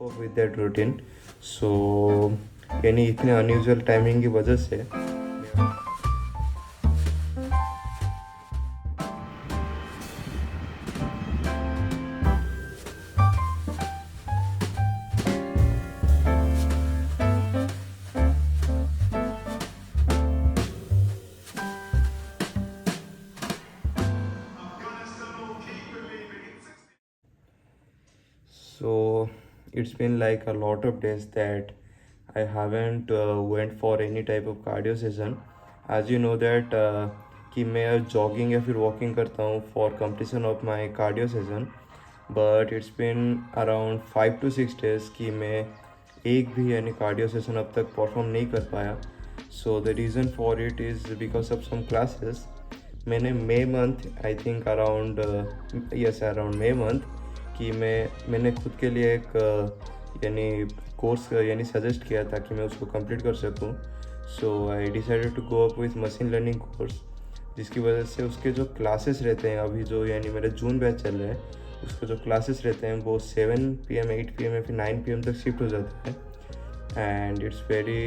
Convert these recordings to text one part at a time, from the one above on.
up with that routine. So यानी इतने unusual timing की वजह से So it's been like a lot of days that I haven't went for any type of cardio session. As you know that कि मैं jogging या फिर walking करता हूँ for completion of my cardio session. But it's been around 5 to 6 days कि मैं एक भी यानी cardio session अब तक perform नहीं कर पाया. So the reason for it is because of some classes. मैंने May month I think around around May month कि मैंने खुद के लिए एक यानी कोर्स यानी सजेस्ट किया ताकि मैं उसको कंप्लीट कर सकूं. So I decided to go up with machine learning course, जिसकी वजह से उसके जो क्लासेस रहते हैं अभी जो यानी मेरे जून बैच चल रहा है उसके जो क्लासेस रहते हैं वो 7 PM 8 PM या फिर 9 PM तक शिफ्ट हो जाता है. And it's very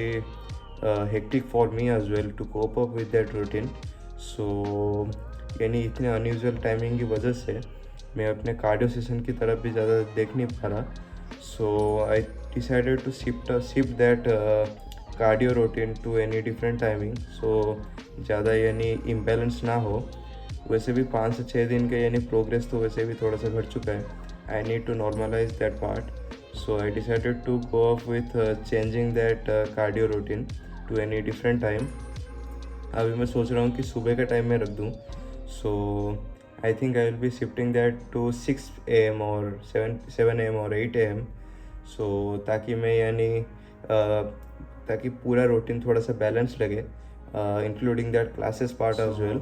hectic for me as well to cope up with that routine. So यानी इतने अनयूजुअल टाइमिंग की वजह से मैं अपने कार्डियो सेशन की तरफ भी ज़्यादा देख नहीं पा रहा. So I decided to shift that cardio routine to any different timing. So ज़्यादा यानी इम्बैलेंस ना हो. वैसे भी 5 से 6 दिन के यानी प्रोग्रेस तो वैसे भी थोड़ा सा घट चुका है. I need to normalise that part. So I decided to go up with changing that cardio routine to any different time. अभी मैं सोच रहा हूँ कि सुबह के टाइम में रख दूँ. So I think I will be shifting that to 6 AM और 7 AM और 8 AM. सो ताकि मैं यानी ताकि पूरा रूटीन थोड़ा सा बैलेंस लगे, including that classes part as well.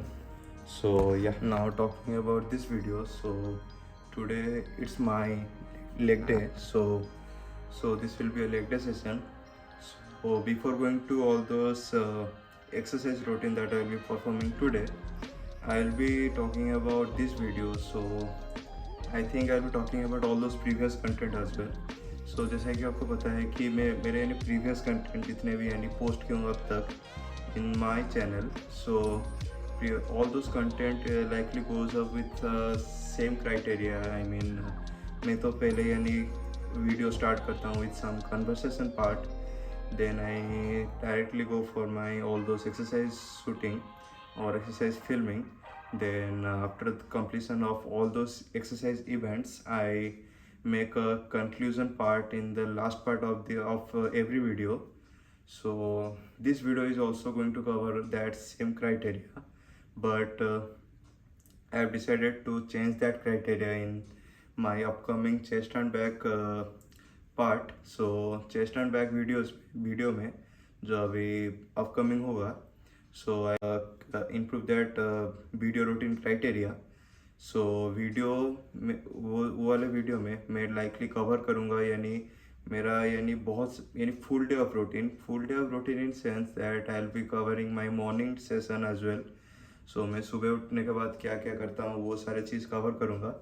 So yeah, now talking about this video. So today it's my leg day. So this will be a leg day session. So before going to all those exercise routine that I will be performing today, I'll be talking about this video. So I think I'll be talking about all those previous content as well. So जैसा कि आपको पता है कि मैं मेरे यानी previous content जितने भी यानी post किए हूँ अब तक in my channel. So all those content likely goes up with same criteria. I mean मैं तो पहले यानी वीडियो स्टार्ट करता हूँ with some conversation part, then I directly go for my all those exercise shooting or exercise filming. Then after the completion of all those exercise events, I make a conclusion part in the last part of every video. So this video is also going to cover that same criteria, but I have decided to change that criteria in my upcoming chest and back part. So chest and back video में जो अभी upcoming होगा, so I improve that video routine criteria. So video में वो वाले video में मैं likely cover करूँगा यानी मेरा यानी बहुत यानी full day of routine in sense that I will be covering my morning session as well. So मैं सुबह उठने के बाद क्या क्या करता हूँ वो सारे चीज़ कवर करूँगा.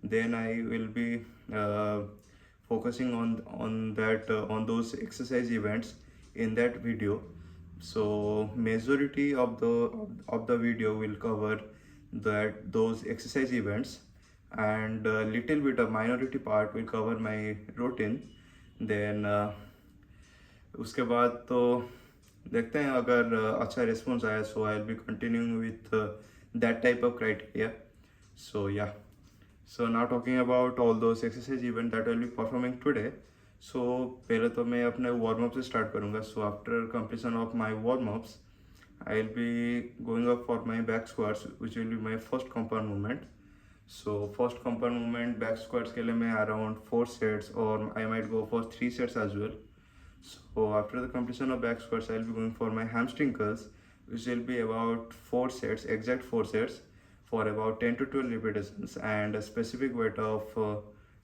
Then I will be focusing on those exercise events in that video. So majority of the video will cover those exercise events, and little bit of minority part will cover my routine. Then उसके बाद तो देखते हैं अगर अच्छा response आया. So I will be continuing with that type of criteria. So yeah, so now talking about all those exercise event that I will be performing today. So पहले तो मैं अपने वार्म अप से स्टार्ट करूँगा. So after completion of my warm ups I will be going up for my back squats, which will be my first compound movement. So first compound movement back squats के लिए मैं around 4 sets or I might go for 3 sets as well. So after the completion of back squats, I will be going for my hamstring curls, which will be about 4 sets, exact 4 sets for about 10 to 12 repetitions and a specific weight of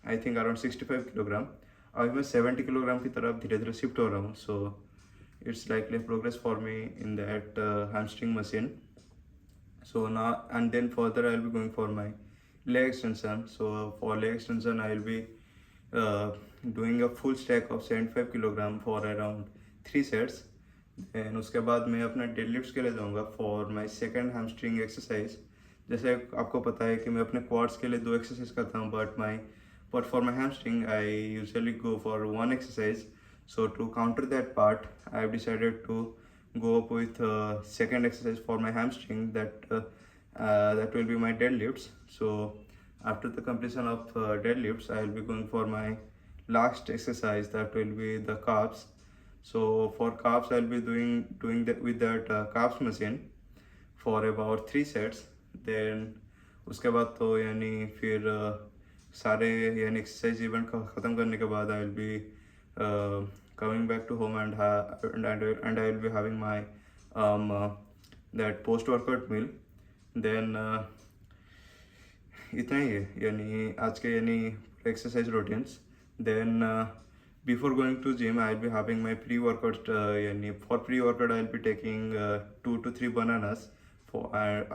I think around 65 kilogram. अभी मैं 70 kilogram की तरफ धीरे धीरे shift हो रहा हूँ. So it's likely progress for me in that hamstring machine. So now and then further I will be going for my leg extension. So for leg extension I will be uh, doing a full stack of 75 kilogram for around 3 sets. Then उसके बाद मैं अपना deadlifts के लिए जाऊँगा for my second hamstring exercise. जैसे आपको पता है कि मैं अपने क्वाड्स के लिए 2 एक्सरसाइज करता हूँ, but for my hamstring I usually go for 1 exercise. So to counter that part, I have decided to go up with second exercise for my hamstring, that will be my deadlifts. So after the completion of deadlifts, I will be going for my last exercise, that will be the calves. So for calves, I'll be doing that with that calves machine for about 3 sets. Then उसके बाद तो यानी फिर सारे यानी exercise event ख़त्म करने के बाद आई will B coming back to home and I will be having my that post workout meal. Then इतना ही है यानी आज के यानी exercise routines. Then before going to gym I will be having my pre workout. यानी for pre workout I will be taking 2 to 3 bananas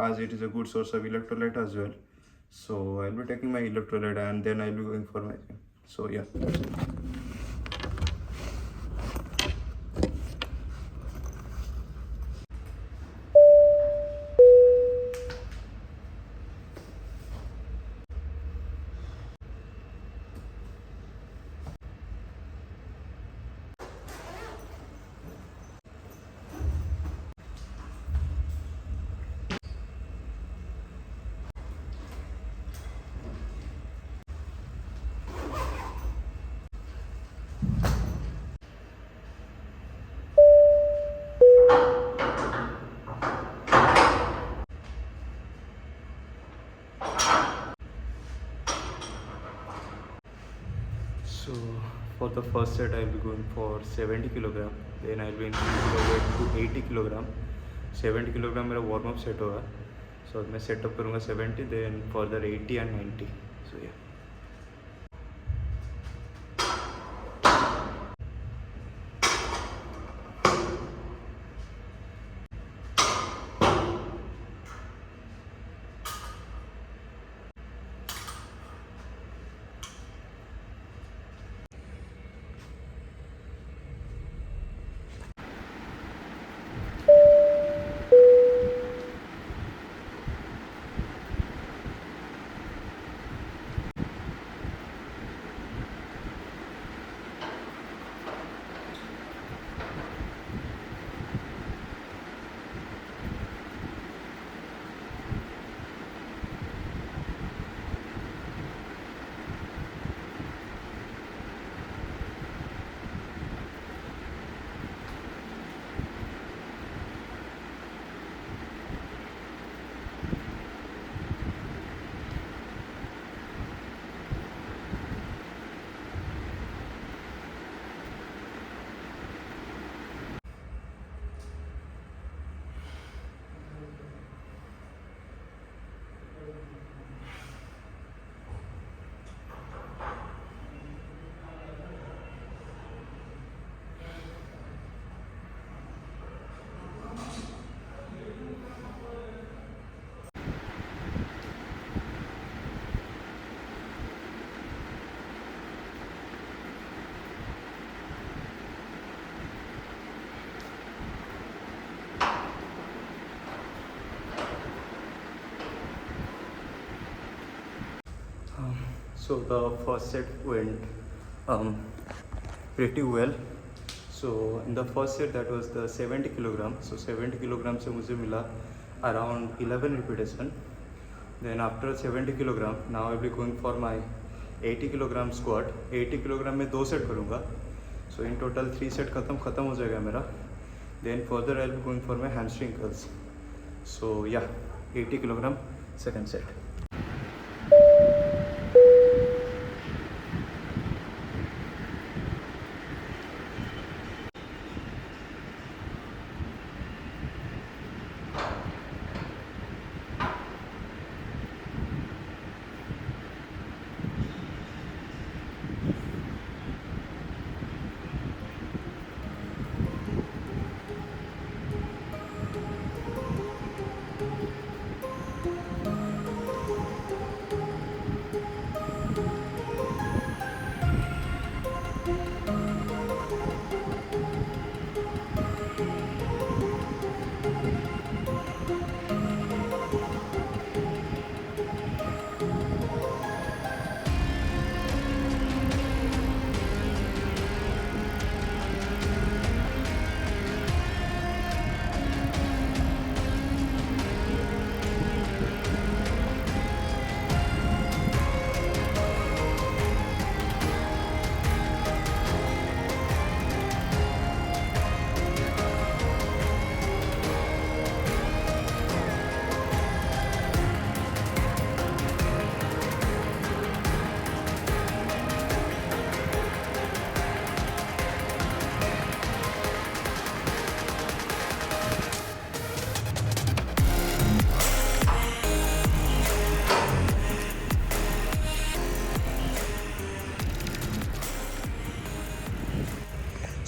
as it is a good source of electrolyte as well. So I will be taking my electrolyte and then I will be going for my gym. So yeah. So for the first set, I'll be going for 70 kilogram. Then I'll be increasing the weight to 80 kilogram. 70 kilogram मेरा warm up set होगा. So मैं setup करूँगा 70, then further 80 and 90. So yeah. So the first set went pretty well. So in the first set, that was the 70 kilogram. So 70 kilogram से मुझे मिला around 11 repetition. Then after 70 kilogram, now I will be going for my 80 kilogram squat. 80 kilogram में 2 set करूँगा. So in total 3 set खत्म हो जाएगा मेरा. Then further I will be going for my hamstring curls. So yeah, 80 kilogram second set.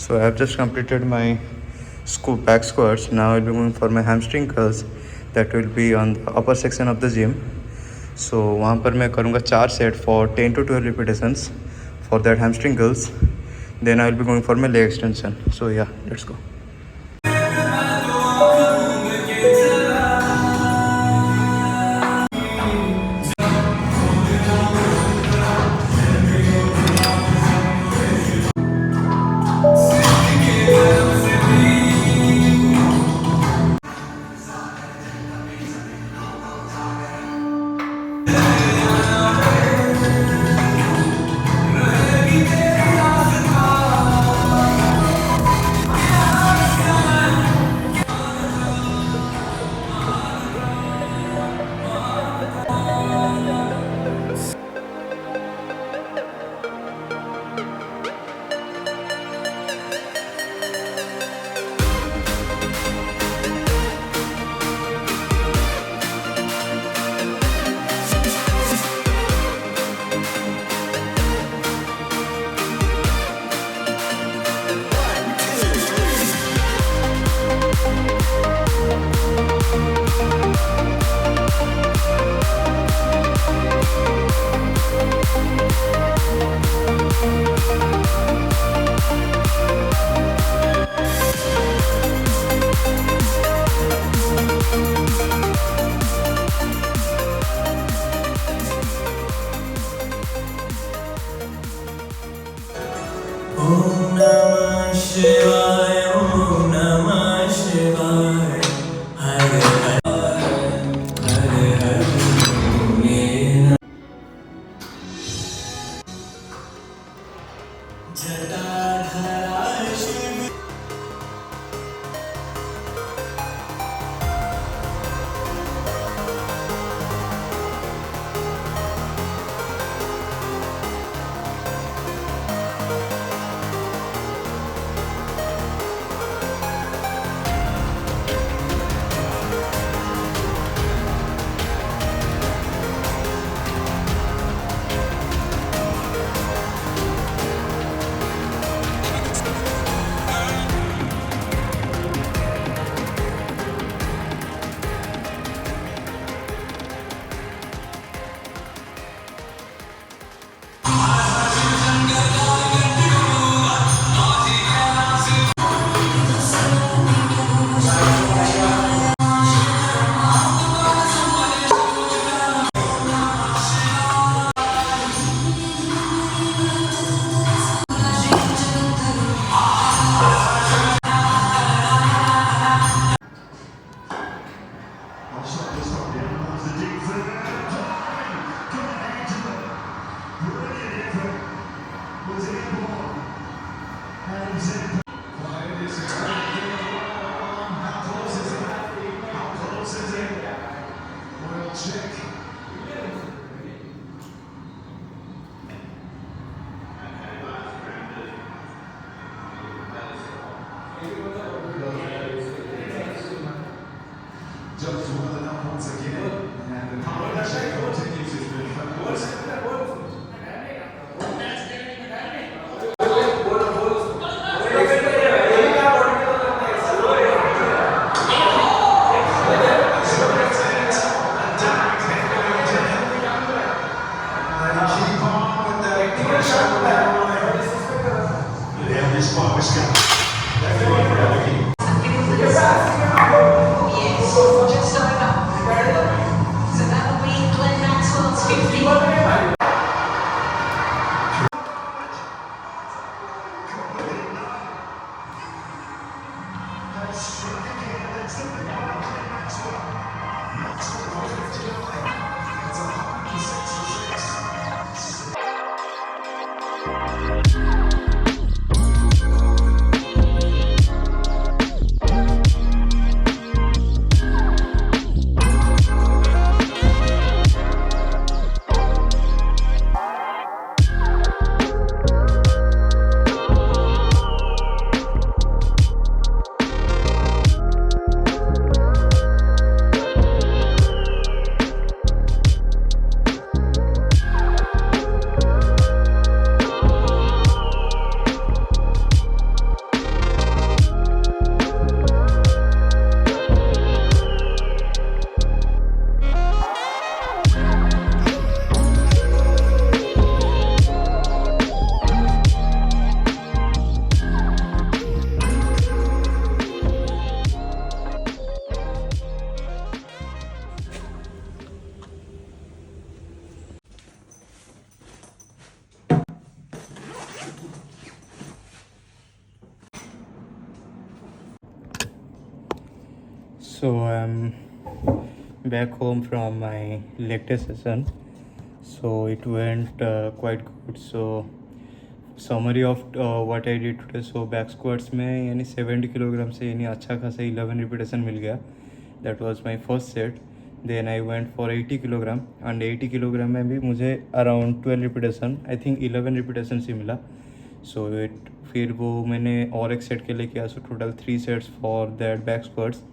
So I have just completed my back squats. Now I'll be going for my hamstring curls. That will be on the upper section of the gym. So वहाँ पर मैं करूँगा 4 set for 10 to 12 repetitions for that hamstring curls. Then I will be going for my leg extension. So yeah, let's go. Om Namah Shivaya, Om Namah Shivaya, Hare Hare Hare Hare Jatadhara Shiva. So I'm back home from my leg day session. So it went quite good. So summary of what I did today. So back squats में यानी 70 kilogram से यानी अच्छा खासा 11 repetition मिल गया. That was my first set. Then I went for 80 kilogram and 80 kilogram में भी मुझे around 12 repetition, I think 11 repetition से मिला. So it फिर वो मैंने और एक सेट के लिए किया. So total 3 sets for that back squats.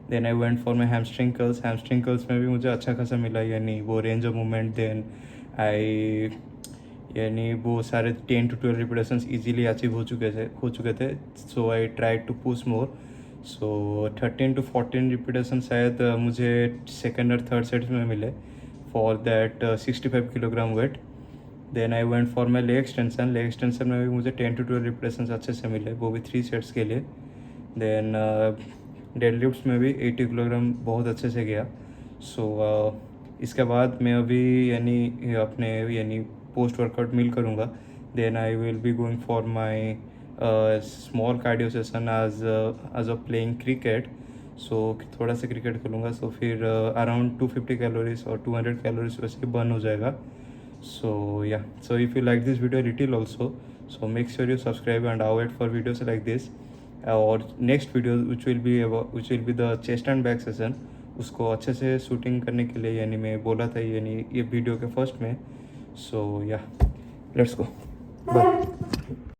Then I went for my hamstring curls में भी मुझे अच्छा खासा मिला, यानी वो range of movement. Then I यानी वो सारे 10 to 12 रिपीटेशंस इजीली अचीव हो चुके थे. So I try to push more. So 13 to 14 repetition शायद मुझे सेकेंड और थर्ड सेट्स में मिले for that 65 kilogram weight. Then I went for my leg extension में भी मुझे 10 to 12 रिपीटेशंस अच्छे से मिले, वो भी 3 सेट्स के लिए. देन डेडलिफ्ट्स में भी 80 किलोग्राम बहुत अच्छे से गया. सो इसके बाद मैं अभी यानी अपने यानी पोस्ट वर्कआउट मील करूँगा. Then I will be going for my small cardio session as a playing cricket. So थोड़ा सा क्रिकेट खेलूँगा. सो फिर अराउंड 250 कैलोरीज और 200 कैलोरीज वैसे बर्न हो जाएगा. So yeah, so if you like this video little also, so make sure you subscribe and wait for videos like this. और next video which will be the chest and back session, उसको अच्छे से shooting करने के लिए यानी मैं बोला था यानी ये वीडियो के फर्स्ट में. सो या लेट्स गो, बाय.